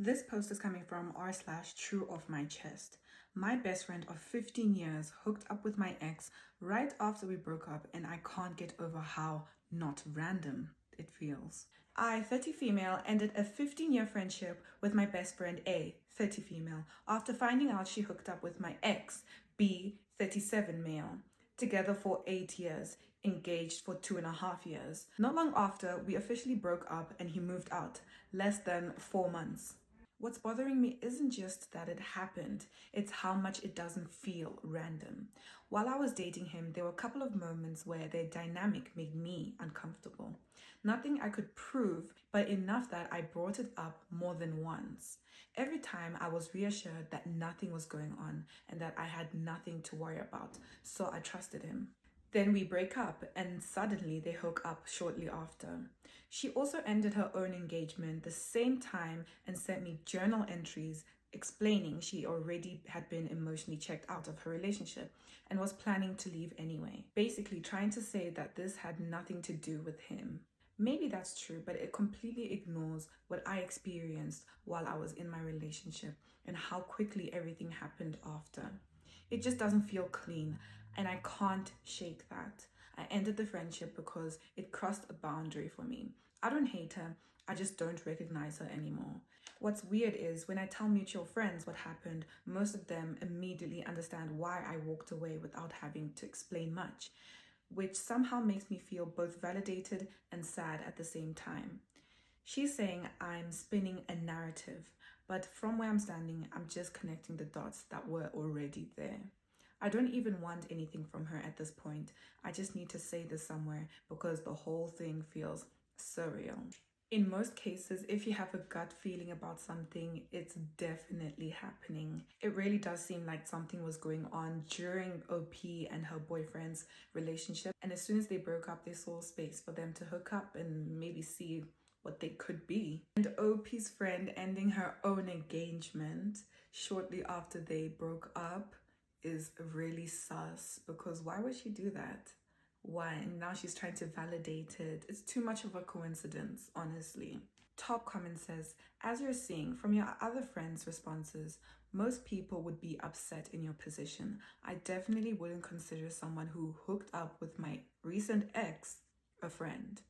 This post is coming from r/true of my chest. My best friend of 15 years hooked up with my ex right after we broke up, and I can't get over how not random it feels. I, 30 female, ended a 15-year friendship with my best friend A, 30 female, after finding out she hooked up with my ex, B, 37 male. Together for 8 years, engaged for 2.5 years. Not long after, we officially broke up and he moved out, less than 4 months. What's bothering me isn't just that it happened, it's how much it doesn't feel random. While I was dating him, there were a couple of moments where their dynamic made me uncomfortable. Nothing I could prove, but enough that I brought it up more than once. Every time I was reassured that nothing was going on and that I had nothing to worry about, so I trusted him. Then we break up and suddenly they hook up shortly after. She also ended her own engagement the same time and sent me journal entries explaining she already had been emotionally checked out of her relationship and was planning to leave anyway. Basically trying to say that this had nothing to do with him. Maybe that's true, but it completely ignores what I experienced while I was in my relationship and how quickly everything happened after. It just doesn't feel clean, and I can't shake that. I ended the friendship because it crossed a boundary for me. I don't hate her, I just don't recognize her anymore. What's weird is when I tell mutual friends what happened, most of them immediately understand why I walked away without having to explain much, which somehow makes me feel both validated and sad at the same time. She's saying I'm spinning a narrative, but from where I'm standing, I'm just connecting the dots that were already there. I don't even want anything from her at this point. I just need to say this somewhere because the whole thing feels surreal. In most cases, if you have a gut feeling about something, it's definitely happening. It really does seem like something was going on during OP and her boyfriend's relationship. And as soon as they broke up, they saw space for them to hook up and maybe see what they could be. And OP's friend ending her own engagement shortly after they broke up is really sus, because why would she do that? Why? And now she's trying to validate it. It's too much of a coincidence, honestly. Top comment says, as you're seeing from your other friends' responses, most people would be upset in your position. I definitely wouldn't consider someone who hooked up with my recent ex a friend.